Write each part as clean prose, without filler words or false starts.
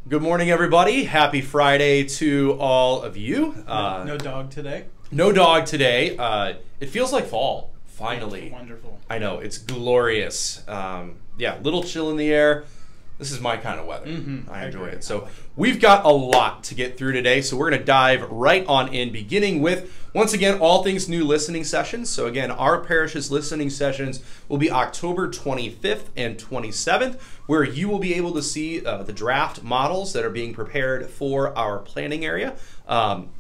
Good morning, everybody. Happy Friday to all of you. No dog today. No dog today. It feels like fall, finally. Wonderful. I know, it's glorious. Yeah, little chill in the air. This is my kind of weather. I enjoy it. So we've got a lot to get through today, so we're going to dive right on in, beginning with, once again, all things new listening sessions. So again, our parish's listening sessions will be October 25th and 27th, where you will be able to see the draft models that are being prepared for our planning area.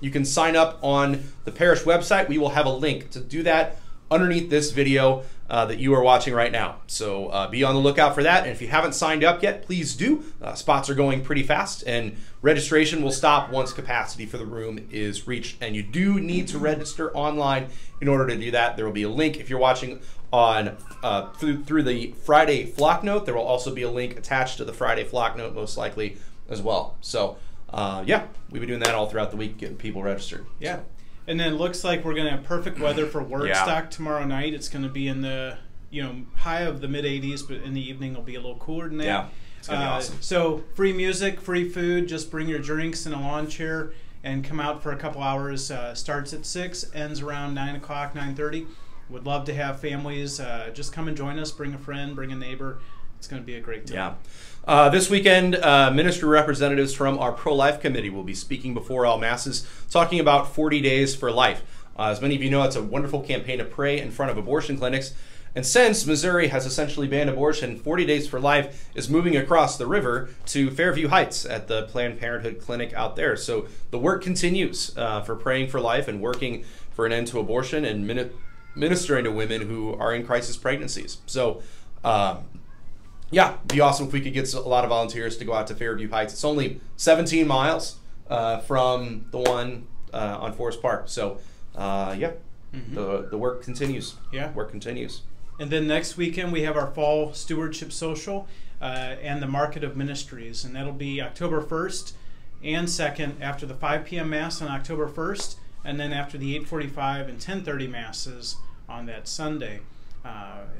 You can sign up on the parish website. We will have a link to do that underneath this video that you are watching right now. So be on the lookout for that. And if you haven't signed up yet, please do. Spots are going pretty fast, and registration will stop once capacity for the room is reached. And you do need to register online in order to do that. There will be a link if you're watching on through the Friday Flock Note. There will also be a link attached to the Friday Flock Note, most likely as well. So yeah, we've been doing that all throughout the week, getting people registered. Yeah. So. And then it looks like we're going to have perfect weather for Wordstock tomorrow night. It's going to be in the high of the mid 80s, but in the evening it'll be a little cooler than that. Yeah, it's going to be awesome. So free music, free food. Just bring your drinks and a lawn chair and come out for a couple hours. Starts at 6, ends around 9 o'clock, 9:30. Would love to have families just come and join us. Bring a friend, bring a neighbor. It's going to be a great time. Yeah. This weekend, ministry representatives from our pro-life committee will be speaking before all masses, talking about 40 Days for Life. As many of you know, it's a wonderful campaign to pray in front of abortion clinics. And since Missouri has essentially banned abortion, 40 Days for Life is moving across the river to Fairview Heights at the Planned Parenthood clinic out there. So the work continues for praying for life and working for an end to abortion and ministering to women who are in crisis pregnancies. So yeah, it'd be awesome if we could get a lot of volunteers to go out to Fairview Heights. It's only 17 miles from the one on Forest Park. So yeah, the work continues. Yeah, work continues. And then next weekend we have our Fall Stewardship Social and the Market of Ministries, and that'll be October 1st and 2nd after the 5 p.m. Mass on October 1st, and then after the 8:45 and 10:30 Masses on that Sunday.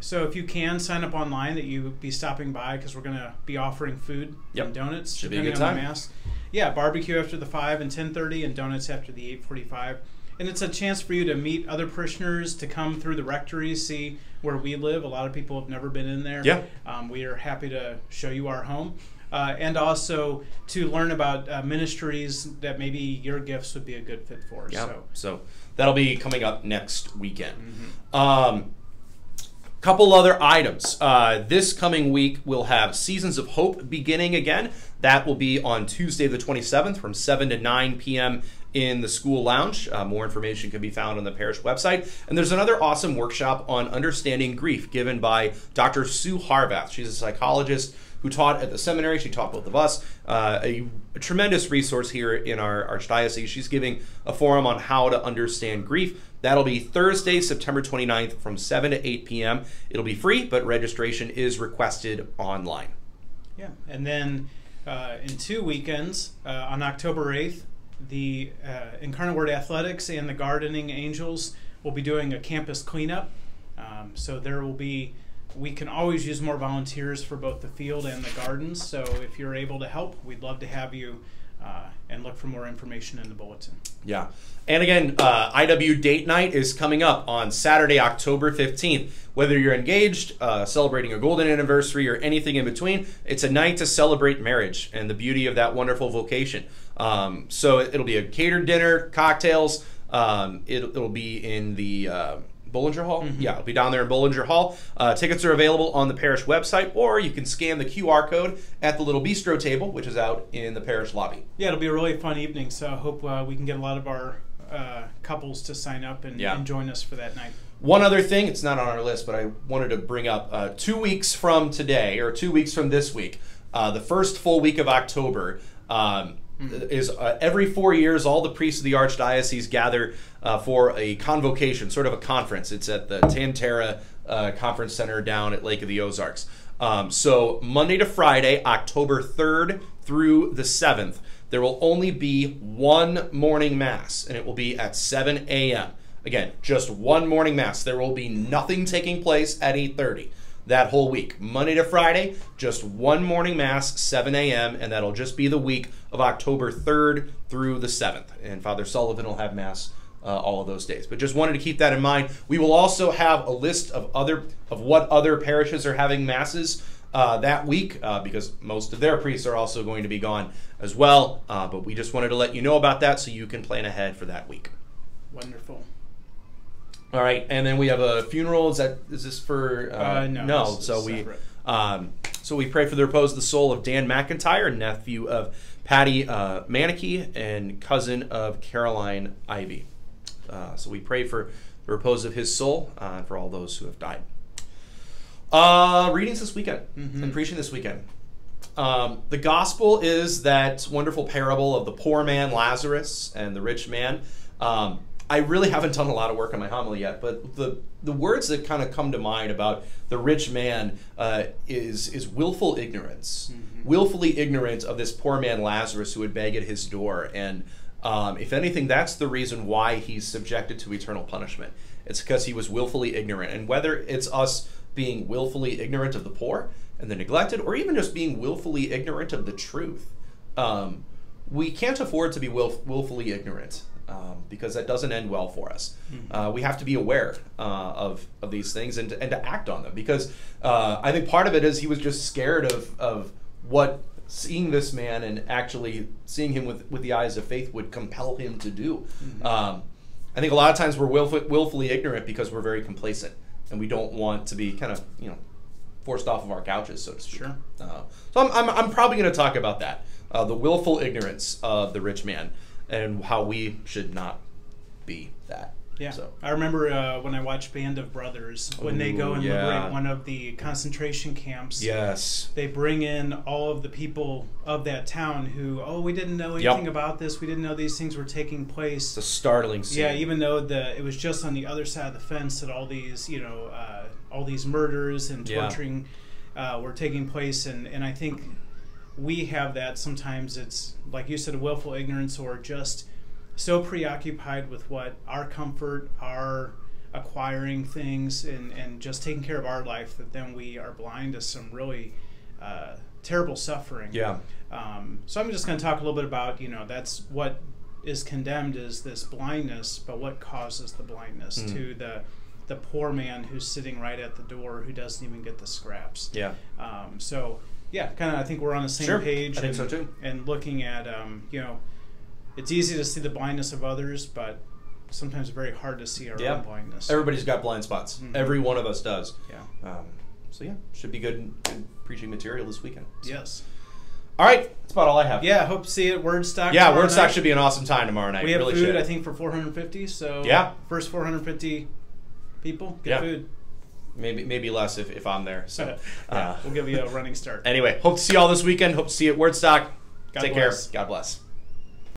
So if you can sign up online, that you be stopping by, because we're going to be offering food and donuts. Should be a good time. On the Mass. Yeah, barbecue after the 5 and 10:30 and donuts after the 8:45. And it's a chance for you to meet other parishioners, to come through the rectory, see where we live. A lot of people have never been in there. Yeah. We are happy to show you our home. And also to learn about ministries that maybe your gifts would be a good fit for. Yeah. So that'll be coming up next weekend. Couple other items. This coming week, we'll have Seasons of Hope beginning again. That will be on Tuesday the 27th from 7 to 9 p.m. in the school lounge. More information can be found on the parish website. And there's another awesome workshop on understanding grief given by Dr. Sue Harvath. She's a psychologist who taught at the seminary. She taught both of us. A tremendous resource here in our archdiocese. She's giving a forum on how to understand grief. That'll be Thursday, September 29th from 7 to 8 p.m. It'll be free, but registration is requested online. Yeah, and then in 2 weekends, on October 8th, the Incarnate Word Athletics and the Gardening Angels will be doing a campus cleanup. So there will be, we can always use more volunteers for both the field and the gardens. So if you're able to help, we'd love to have you, and look for more information in the bulletin. Yeah. And again, IW Date Night is coming up on Saturday, October 15th. Whether you're engaged, celebrating a golden anniversary, or anything in between, it's a night to celebrate marriage and the beauty of that wonderful vocation. So it'll be a catered dinner, cocktails. It'll be in the Bollinger Hall? Yeah, it'll be down there in Bollinger Hall. Tickets are available on the parish website, or you can scan the QR code at the little bistro table, which is out in the parish lobby. Yeah, it'll be a really fun evening, so I hope we can get a lot of our couples to sign up and join us for that night. One other thing, it's not on our list, but I wanted to bring up 2 weeks from today, or 2 weeks from this week, the first full week of October, is every 4 years, all the priests of the archdiocese gather for a convocation, sort of a conference. It's at the Tantera Conference Center down at Lake of the Ozarks. So Monday to Friday, October 3rd through the 7th, there will only be one morning mass, and it will be at 7 a.m. Again, just one morning mass. There will be nothing taking place at 8:30. that whole week. Monday to Friday, just one morning Mass, 7 a.m., and that'll just be the week of October 3rd through the 7th. And Father Sullivan will have Mass all of those days. But just wanted to keep that in mind. We will also have a list of what other parishes are having Masses that week, because most of their priests are also going to be gone as well. But we just wanted to let you know about that so you can plan ahead for that week. Wonderful. All right, and then we have a funeral. Is this for? No. So we pray for the repose of the soul of Dan McIntyre, nephew of Patty Manicky and cousin of Caroline Ivy. So we pray for the repose of his soul and for all those who have died. Readings this weekend and preaching this weekend. The gospel is that wonderful parable of the poor man Lazarus and the rich man. I really haven't done a lot of work on my homily yet, but the words that kind of come to mind about the rich man is willful ignorance. Willfully ignorant of this poor man Lazarus who would beg at his door. And if anything, that's the reason why he's subjected to eternal punishment. It's because he was willfully ignorant. And whether it's us being willfully ignorant of the poor and the neglected, or even just being willfully ignorant of the truth, we can't afford to be willfully ignorant. Because that doesn't end well for us. We have to be aware of these things and to act on them. Because I think part of it is he was just scared of what seeing this man and actually seeing him with the eyes of faith would compel him to do. I think a lot of times we're willfully ignorant because we're very complacent and we don't want to be kind of forced off of our couches, so to speak. Sure. So I'm probably going to talk about that, the willful ignorance of the rich man. And how we should not be that. Yeah. So. I remember when I watched Band of Brothers, when they go and liberate one of the concentration camps. Yes. They bring in all of the people of that town who, we didn't know anything about this. We didn't know these things were taking place. It's a startling scene. Yeah, even though it was just on the other side of the fence that all these, all these murders and torturing were taking place. And I think we have that sometimes. It's like you said, a willful ignorance, or just so preoccupied with what our comfort, our acquiring things, and just taking care of our life, that then we are blind to some really terrible suffering. Yeah. So I'm just going to talk a little bit about, that's what is condemned is this blindness, but what causes the blindness to the poor man who's sitting right at the door who doesn't even get the scraps. Yeah. Yeah, kind of. I think we're on the same page. I think so too. And looking at, it's easy to see the blindness of others, but sometimes very hard to see our own blindness. Everybody's got blind spots. Every one of us does. Yeah. Should be good preaching material this weekend. So. Yes. All right, that's about all I have. Yeah, hope to see you at Wordstock. Yeah, Wordstock should be an awesome time tomorrow night. We have really food, should. I think, for 450. So first 450 people get food. Maybe less if I'm there. So we'll give you a running start. Anyway, hope to see you all this weekend. Hope to see you at Wordstock. Take care. God bless.